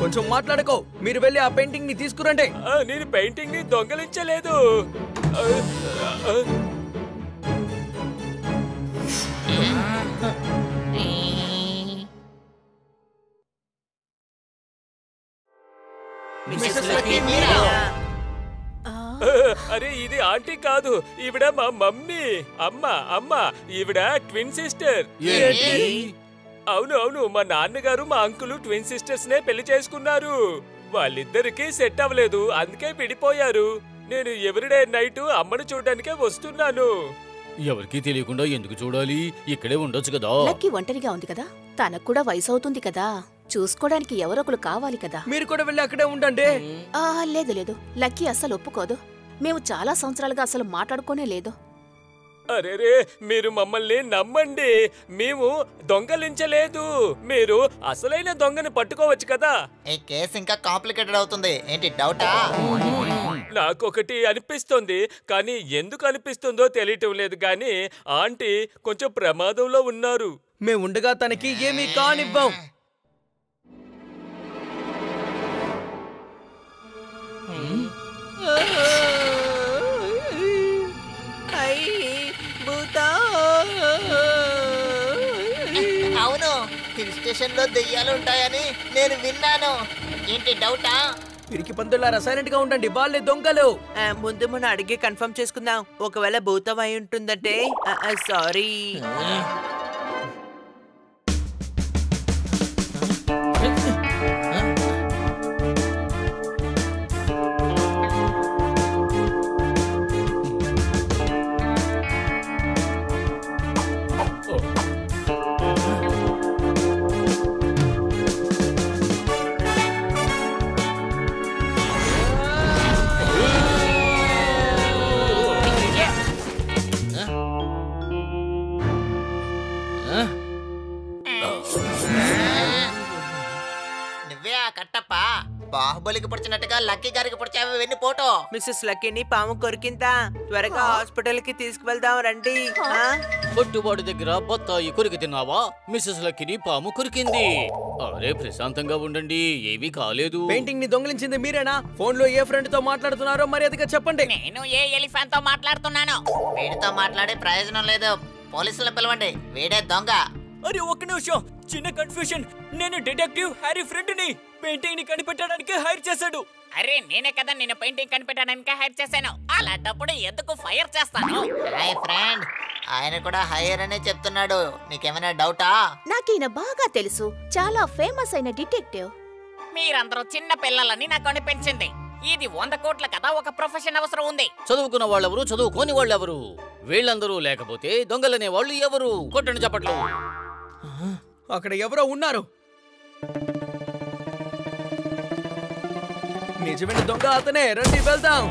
కొంచెం మాట్లాడుకో. మీరు వెళ్ళి ఆ పెయింటింగ్ ని తీసుకురండి.
నేను పెయింటింగ్ ని దొంగలించలేదు. అరే ఇది ఆంటీ కాదు, ఈవిడ మా మమ్మీ. అమ్మ ఈవిడ ట్విన్ సిస్టర్. అవును అవును, మా నాన్నగారు మా అంకుల్ ట్విన్ సిస్టర్స్ నే పెళ్లి చేసుకున్నారు. వాళ్ళిద్దరికి సెట్ అవ్వలేదు, అందుకే విడిపోయారు. నేను ఎవ్రీడే నైట్ అమ్మను చూడడానికే వస్తున్నాను.
ఎవరికి తెలియకుండా ఎందుకు చూడాలి? ఇక్కడే ఉండొచ్చు కదా.
లక్కీ ఒంటరిగా ఉంది కదా, తనకు కూడా వయసు అవుతుంది కదా, చూసుకోవడానికి ఎవరొకరు కావాలి కదా.
మీరు కూడా వెళ్ళి అక్కడే ఉండండి.
లేదు లేదు, లక్కీ అస్సలు ఒప్పుకోదు. మేము చాలా సంవత్సరాలుగా అసలు మాట్లాడుకోనే లేదు.
అరేరే, మీరు మమ్మల్ని నమ్మండి, మేము దొంగలించలేదు. మీరు అసలైన దొంగని పట్టుకోవచ్చు కదా.
ఈ కేసు ఇంకా కాంప్లికేటెడ్ అవుతుంది. ఏంటి డౌటా?
నాకొకటి అనిపిస్తుంది, కానీ ఎందుకు అనిపిస్తుందో తెలియటం లేదు. కానీ ఆంటీ కొంచెం ప్రమాదంలో ఉన్నారు.
మేము ఉండగా తనకి ఏమీ కానివ్వం.
అవును, హిల్ స్టేషన్ లో దెయ్యాలు ఉంటాయని నేను విన్నాను. ఏంటి డౌటా?
పిరికి పందులారా సైలెంట్ గా ఉండండి, వాళ్ళే దొంగలు.
ముందు మనం అడిగి కన్ఫర్మ్ చేసుకుందాం. ఒకవేళ భూతం అయి ఉంటుందంటే సారీ.
నువ్వే ఆ కట్టప్ప? బాహుబలికి పొడిచినట్టుగా లక్కీ గారికి పొడిచావు. వెన్ను పోటో.
మిస్సెస్ లక్కీని పాము కొరికిందా? త్వరగా హాస్పిటల్ కి తీసుకువెళ్దాం రండి.
కొట్టుబాటు దగ్గర బత్తాయి కొరికి తిన్నావా? మిస్సెస్ లక్కీని పాము కొరికింది. అరే ప్రశాంతంగా ఉండండి, ఏమీ కాలేదు.
పెయింటింగ్ ని దొంగిలించింది మీరేనా? ఫోన్ లో ఏ ఫ్రెండ్ తో మాట్లాడుతున్నారో మర్యాదగా చెప్పండి.
నేను ఏ ఎలిఫెంట్ తో మాట్లాడుతున్నాను?
వీడితో మాట్లాడే ప్రయోజనం లేదు. పోలీసులు పిలవండి, వీడే దొంగ.
అరే ఒక్క నిమిషం, చిన్న కన్ఫ్యూషన్. నేను డిటెక్టివ్ హ్యారీ ఫ్రెండ్ ని పెయింటింగ్ ని కనిపెట్టడానికి హైర్ చేశాడు.
అరే నేనే కదా నిన్ను పెయింటింగ్ కనిపెట్టడానికి హైర్ చేశాను. అలాంటప్పుడు ఎందుకు ఫైర్ చేస్తాను?
హాయ్ ఫ్రెండ్, ఆయన కూడా హైయర్ అనే చెప్తున్నాడు. నీకేమైనా డౌటా?
నాకీయన బాగా తెలుసు, చాలా ఫేమస్ అయిన డిటెక్టివ్.
మీరందరూ చిన్న పిల్లలని నాకు అనిపించింది. ఇది 100 కోట్ల కదా, ఒక ప్రొఫెషన్ అవసరం ఉంది.
చదువుకున్న వాళ్ళెవరు, చదువుకోని వాళ్ళెవరు? వీళ్ళందరూ లేకపోతే దొంగలనే వాళ్ళు ఎవరు? కొట్టండి చప్పట్లు.
అక్కడ ఎవరో ఉన్నారు. నిజమైన దొంగ అతనే, రండి వెళ్దాం.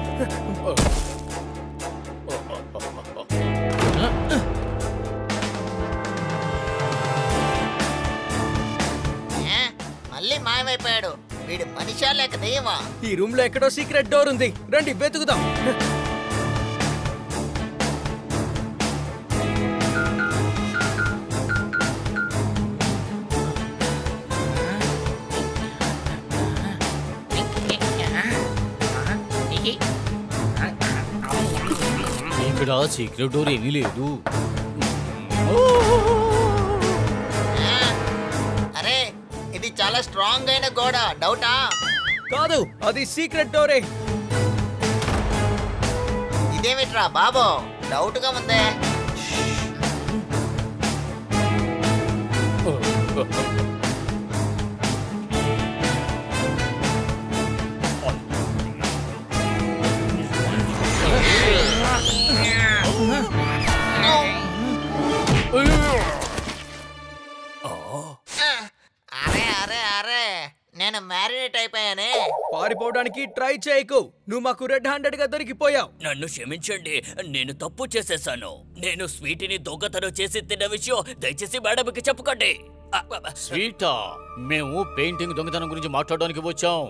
మళ్ళీ మాయమైపోయాడు. వీడు మనిషా లేక దెయ్యమా?
ఈ రూమ్ లో ఎక్కడో సీక్రెట్ డోర్ ఉంది, రండి వెతుకుదాం.
ఇక్కడ సీక్రెట్ డోర్ ఏమీ లేదు.
అరే ఇది చాలా స్ట్రాంగ్ అయిన గోడ. డౌటా?
కాదు, అది సీక్రెట్ డోరే.
ఇదేమిట్రా బాబు, డౌట్ గా ఉందే. అరే అరే అరే, నేను మ్యారినేట్ అయిపోయానే.
పారిపోవడానికి ట్రై చేయకు, నువ్వు మాకు రెడ్ హ్యాండెడ్ గా దొరికిపోయావు.
నన్ను క్షమించండి, నేను తప్పు చేసేసాను. నేను స్వీటీని దొంగతనం చేసి తిన్న విషయం దయచేసి మేడంకి చెప్పకండి.
స్వీటా? మేము పెయింటింగ్ దొంగతనం గురించి మాట్లాడడానికి వచ్చాం.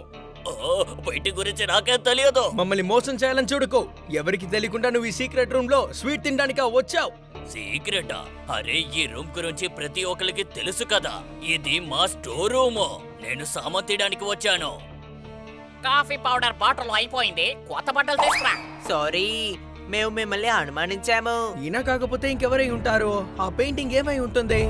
బయటి గురించి నాకేం తెలియదు.
మమ్మల్ని మోసం చేయాలని చూడుకో. ఎవరికి తెలియకుండా నువ్వు ఈ సీక్రెట్ రూమ్ లో స్వీట్ తినడానికి వచ్చావు.
సీక్రెటా? అరే ఈ రూమ్ గురించి ప్రతి ఒక్కరికి తెలుసు కదా, ఇది మా స్టోర్ రూమ్. నేను సామాన్ తీయడానికి వచ్చాను.
కాఫీ పౌడర్ బాటిల్ అయిపోయింది, కొత్త బట్టలు తీసుకురా.
సారీ, మేము మిమ్మల్ని అనుమానించాము.
ఈయన కాకపోతే ఇంకెవరై ఉంటారు? ఆ పెయింటింగ్ ఏమై ఉంటుంది?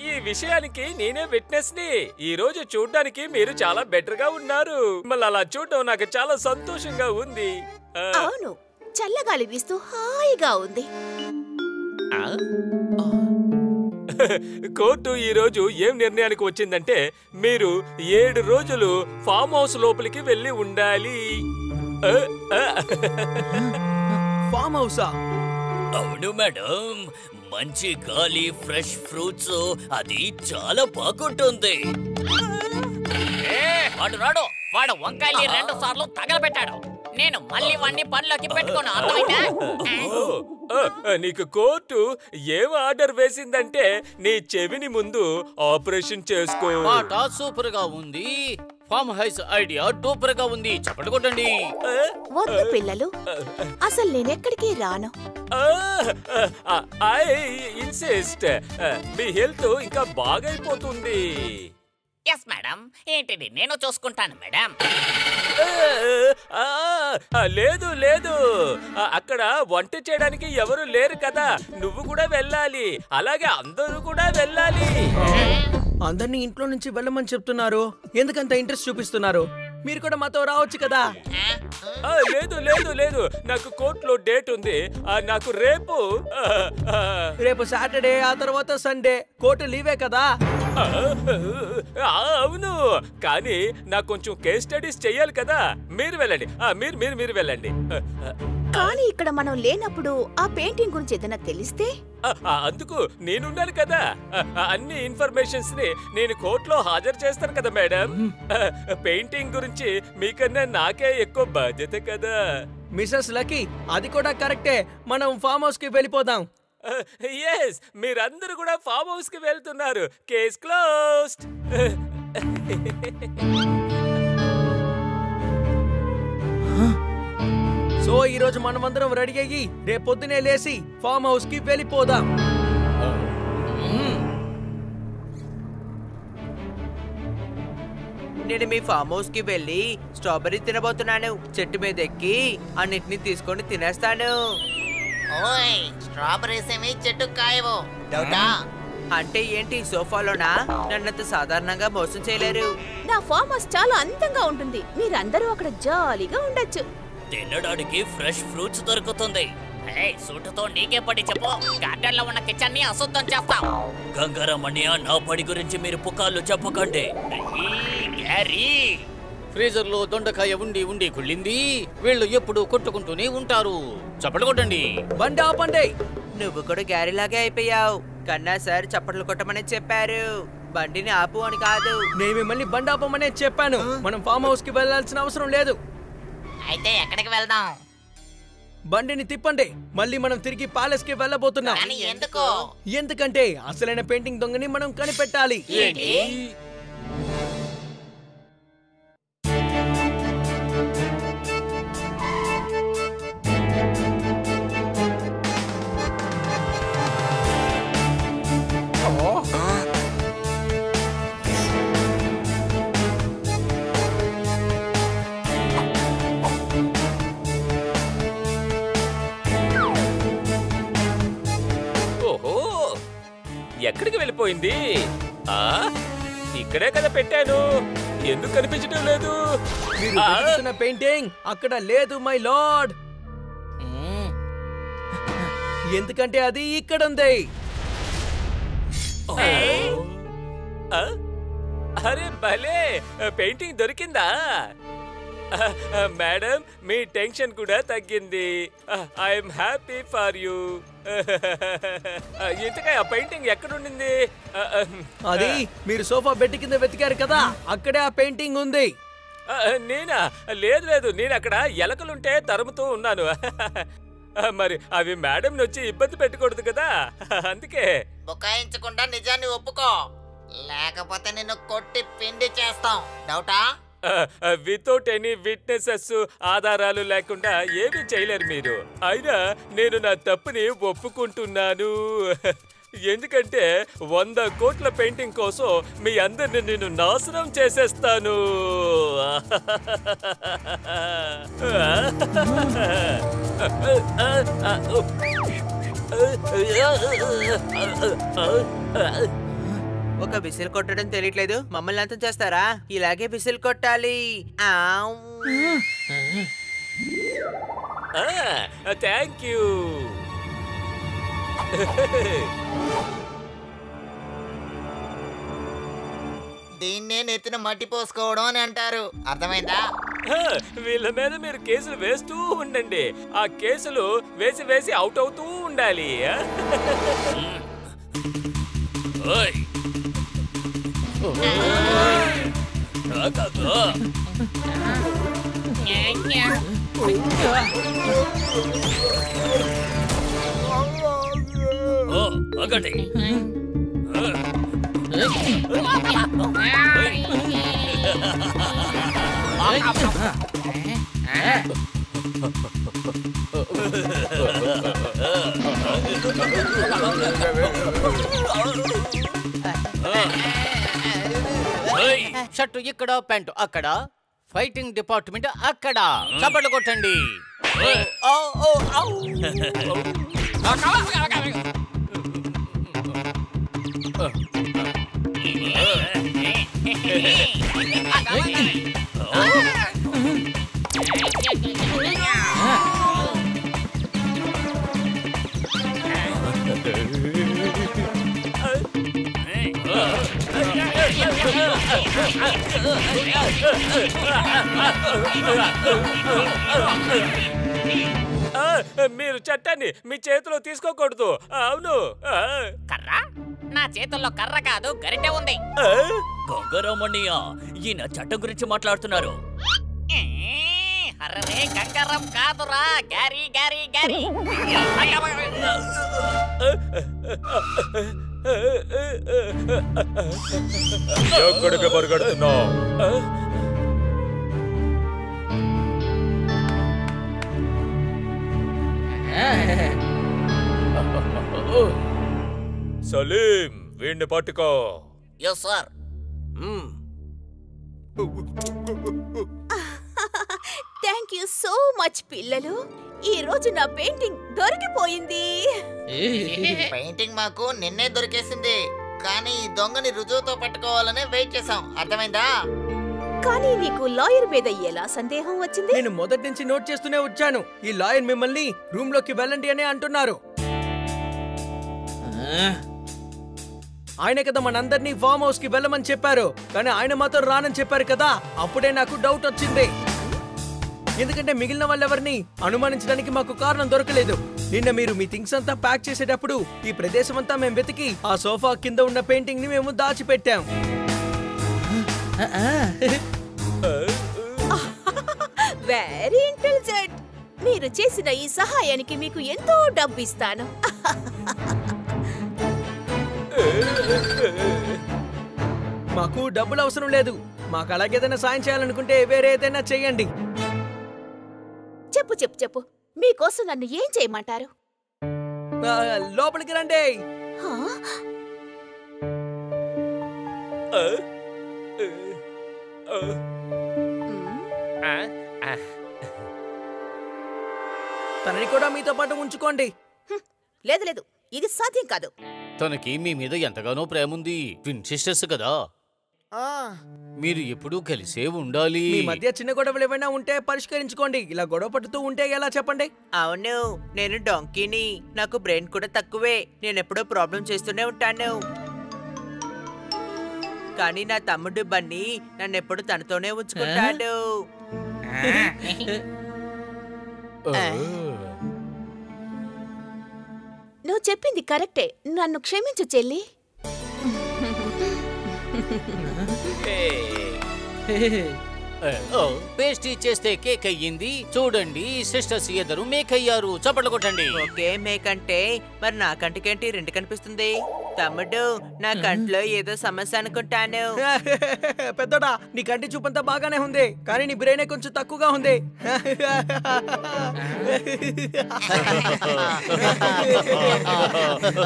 ఈ విషయానికి నేనే విట్నెస్ ని. ఈ రోజు చూడడానికి మీరు చాలా బెటర్ గా ఉన్నారు. మళ్ళీ అలా చూడడం నాకు చాలా సంతోషంగా ఉంది.
అవును, చల్లగాలి వీస్తూ హాయిగా ఉంది.
కోర్టు ఈ రోజు ఏం నిర్ణయానికి వచ్చిందంటే మీరు 7 రోజులు ఫామ్ హౌస్ లోపలికి వెళ్ళి ఉండాలి.
ఫామ్ హౌసా?
అవును మేడం, మంచి గాలి, ఫ్రెష్ ఫ్రూట్స్, అది చాలా బాగుంటుంది.
వాడు రాడు, వాడు వంకాయలు 2 సార్లు తగలబెట్టాడు. నేను మళ్ళీ వాడిని పనిలోకి పెట్టుకోను, అర్థమైందా?
నీకు కోర్టు ఏం ఆర్డర్ వేసిందంటే నీ చెవిని ముందు ఆపరేషన్ చేసుకో.
పాట సూపర్ గా ఉంది, ఫామ్ హౌస్ ఐడియా సూపర్ గా ఉంది, చప్పట్లు కొట్టండి.
వద్దు పిల్లలు, అసలు నేనెక్కడికి రాను.
ఐ ఇన్సిస్ట్, మీ హెల్త్ ఇంకా బాగైపోతుంది.
ఎస్ మేడం, ఏంటిది నేను చూసుకుంటాను మేడం.
లేదు లేదు, అక్కడ వంట చేయడానికి ఎవరు లేరు కదా, నువ్వు కూడా వెళ్ళాలి, అలాగే అందరూ కూడా వెళ్ళాలి.
అందరినీ ఇంట్లో నుంచి వెళ్ళమని చెప్తున్నారు, ఎందుకంత ఇంట్రెస్ట్ చూపిస్తున్నారు? మీరు కూడా మాతో రావచ్చు కదా.
లేదు లేదు లేదు, నాకు కోర్టులో డేట్ ఉంది, నాకు
రేపు సాటర్డే, ఆ తర్వాత సండే కోర్టు లీవే కదా.
అవును, కానీ నాకు కొంచెం కేస్ స్టడీస్ చెయ్యాలి కదా. మీరు వెళ్ళండి, మీరు వెళ్ళండి.
కానీ ఇక్కడ మనం లేనప్పుడు ఆ పెయింటింగ్ గురించి ఏదైనా తెలిస్తే?
అందుకు నేనున్నాను కదా, అన్ని ఇన్ఫర్మేషన్స్ ని నేను కోర్టులో హాజరు చేస్తాను కదా మేడం. పెయింటింగ్ గురించి మీకన్నా నాకే ఎక్కువ బాధ్యత కదా.
మిసెస్ లక్కీ, అది కూడా కరెక్టే, మనం ఫామ్ హౌస్ కి వెళ్ళిపోదాం.
ఎస్, మీరందరూ కూడా ఫామ్ హౌస్ కి వెళ్తున్నారు. Case closed.
సో ఈ రోజు మనమందరం రెడీ అయ్యి రేపు పొద్దునే లేసి ఫామ్ హౌస్ కి వెళ్ళిపోదాం.
నేను మీ ఫామ్ హౌస్ కి వెళ్ళి స్ట్రాబెర్రీ తినబోతున్నాను. చెట్టు మీద ఎక్కి అన్నిటిని తీసుకొని తినేస్తాను.
ఓయ్, స్ట్రాబెర్రీస్ ఏమి చెట్టు కాయవు. డౌటా?
అంటే ఏంటి, సోఫాలోనా? నన్నంత సాధారణంగా మోసం చేయలేరు.
నా ఫామ్ హౌస్ చాలా అందంగా ఉంటుంది, మీరందరూ అక్కడ జాలీగా ఉండొచ్చు.
తినడానికి ఫ్రెష్ ఫ్రూట్స్ దొరుకుతుంది.
సూటుతో నీకే పడి చెప్పు, గార్డెన్ లో ఉన్న కిచెన్ ని అశుద్ధం చేస్తాం.
గంగారమణ్య, నా పడి గురించి మీరు పుకార్లు చెప్పకండి.
ఫ్రీజర్ లో దొండకాయ ఉండి ఉండి కుళ్ళింది, వీళ్ళు ఎప్పుడు కొట్టుకుంటూనే ఉంటారు. చప్పట్లు కొట్టండి.
బండి ఆపండి.
నువ్వు కూడా గ్యారీలాగే అయిపోయావు. కన్నా సార్ చప్పట్లు కొట్టమని చెప్పారు, బండిని ఆపు అని కాదు.
నేను మిమ్మల్ని బండి ఆపమనే చెప్పాను. మనం ఫామ్ హౌస్ కి వెళ్ళాల్సిన అవసరం లేదు.
అయితే ఎక్కడికి వెళ్దాం?
బండిని తిప్పండి. మళ్ళీ మనం తిరిగి ప్యాలెస్ కి వెళ్ళబోతున్నాం. ఎందుకంటే అసలైన పెయింటింగ్ దొంగని మనం కనిపెట్టాలి.
ఎక్కడికి వెళ్ళిపోయింది? ఇక్కడే కదా పెట్టాను, ఎందుకు కనిపించడం లేదు?
పెయింటింగ్ అక్కడ లేదు మై లార్డ్. ఎందుకంటే అది ఇక్కడ ఉంది.
అరే భలే, పెయింటింగ్ దొరికిందా? మేడం, మీ టెన్షన్ కూడా తగ్గింది. I'm happy for you. ఇంతగా ఆ పెయింటింగ్ ఎక్కడుండింది?
అది మీరు సోఫా బెడ్ కింద వెతికారు కదా, అక్కడే ఆ పెయింటింగ్ ఉంది.
నేనా? లేదు లేదు, నేను అక్కడ ఎలకలుంటే తరుముతూ ఉన్నాను. మరి అవి మేడం వచ్చి ఇబ్బంది పెట్టకూడదు కదా, అందుకే.
బుకాయించకుండా నిజాన్ని ఒప్పుకో, లేకపోతే నిన్ను కొట్టి పిండి చేస్తాం. డౌటా?
వితౌట్ ఎనీ విట్నెసెస్, ఆధారాలు లేకుండా ఏమీ చేయలేరు మీరు. అయినా నేను నా తప్పుని ఒప్పుకుంటున్నాను. ఎందుకంటే 100 కోట్ల పెయింటింగ్ కోసం మీ అందరిని నేను నాశనం చేసేస్తాను.
ఒక విసిల్ కొట్టడం తెలియట్లేదు, మమ్మల్ని అంతం చేస్తారా? ఇలాగే విసిల్ కొట్టాలి. ఆవ్.
Thank you.
దీన్నే నెత్తిన మట్టి పోసుకోవడం అని అంటారు, అర్థమైందా?
వీళ్ళ మీద మీరు కేసులు వేస్తూ ఉండండి. ఆ కేసులు వేసి వేసి అవుట్ అవుతూ ఉండాలి.
ఒకటి
షర్టు ఇక్కడ, ప్యాంటు అక్కడ, ఫైటింగ్ డిపార్ట్మెంట్ అక్కడ. చప్పట్లు కొట్టండి.
మీరు చట్టాన్ని మీ చేతిలో తీసుకోకూడదు. అవును.
కర్ర? నా చేతుల్లో కర్ర కాదు, గరిటె ఉంది.
గంగారామన్నయ్య, ఈయన చట్టం గురించి మాట్లాడుతున్నారు.
అరే గంగారం కాదురా, గారి గారి గారి.
ఎక్కడికి పరిగెడుతున్నావు? సలీం, వీడిని పట్టుకో.
Yes sir.
Thank you so much పిల్లలు. ఈ రోజు నా పెయింటింగ్ దొరికిపోయింది.
పెయింటింగ్ మాకు నిన్నే దొరికేసింది, కానీ ఈ దొంగని రుజువుతో పట్టుకోవాలనే వెయిట్ చేసాం, అర్థమైందా?
కానీ నీకు లాయర్ మీద ఎలా సందేహం వచ్చింది?
నేను మొదటి నుంచి నోట్ చేస్తూనే వచ్చాను. ఈ లాయర్ మిమ్మల్ని రూమ్ లోకి వెళ్ళండి అని అంటున్నారు. ఆయన కదా మనందరినీ ఫామ్ హౌస్ కి వెళ్ళమని చెప్పారు, కానీ ఆయన మాత్రం రానని చెప్పారు కదా. అప్పుడే నాకు డౌట్ వచ్చింది, ఎందుకంటే మిగిలిన వాళ్ళెవరిని అనుమానించడానికి మాకు కారణం దొరకలేదు. నిన్న మీరు మీ థింగ్స్ అంతా ప్యాక్ చేసేటప్పుడు ఈ ప్రదేశం అంతా మేము వెతికి ఆ సోఫా కింద ఉన్న పెయింటింగ్ ని మేము దాచిపెట్టాం.
Very intelligent. మీరు చేసిన ఈ సహాయానికి మీకు ఎంతో డబ్బు ఇస్తాను.
మాకు డబ్బులు అవసరం లేదు. మాకు అలాగేదైనా సాయం చేయాలనుకుంటే వేరే ఏదైనా చెయ్యండి.
చెప్పు చెప్పు చెప్పు, మీకోసం నన్ను ఏం చేయమంటారు?
లోపలికి రండి. తనని కూడా మీతో పాటు ఉంచుకోండి.
లేదు లేదు, ఇది సాధ్యం కాదు.
తనకి మీ మీద ఎంతగానో ప్రేముంది. ట్విన్ సిస్టర్స్ కదా, మీరు ఎప్పుడూ కలిసే ఉండాలి.
మీ మధ్య చిన్న గొడవలు ఏమైనా ఉంటే పరిష్కరించుకోండి. ఇలా గొడవ పడుతూ ఉంటే ఎలా చెప్పండి?
అవును, నేను డాంకీని, నాకు బ్రెయిన్ కూడా తక్కువే. నేను ఎప్పుడూ ప్రాబ్లం చేస్తూనే ఉంటాను. కానీ నా తమ్ముడు బన్నీ నన్ను ఎప్పుడు తనతోనే ఉంచుకుంటాడు.
నువ్వు చెప్పింది కరెక్టే. నన్ను క్షమించు చెల్లి.
పేస్ట్రీ చేస్తే కేక్ అయ్యింది. చూడండి, సిస్టర్స్ ఇద్దరు మేక్ అయ్యారు. చప్పట్లు కొట్టండి.
ఓకే, మేక్ అంటే మరి నా కంటికేంటి రెండు కనిపిస్తుంది? తమ్ముడు, నా కంట్లో ఏదో సమస్య అనుకుంటాను.
పెద్దోడా, నీ కంటి చూపంతా బాగానే ఉంది, కానీ నీ బ్రెయిన్ కొంచెం తక్కువగా ఉంది.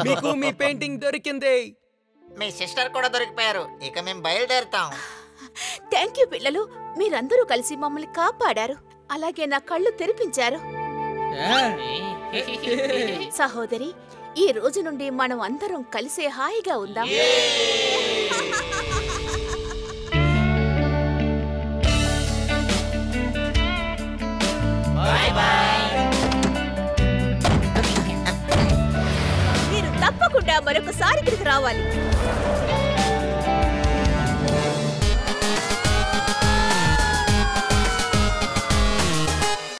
మీకు మీ పెయింటింగ్ దొరికింది.
మీ సిస్టర్ కూడా దొరికిపోయారు. ఇక మేము బయలుదేరుతాం.
థ్యాంక్ యూ పిల్లలు, మీరందరూ కలిసి మమ్మల్ని కాపాడారు. అలాగే నా కళ్ళు తెరిపించారు. సహోదరి, ఈ రోజు నుండి మనం అందరం కలిసే హాయిగా ఉందాం. మీరు తప్పకుండా మరొకసారి ఇక్కడికి రావాలి.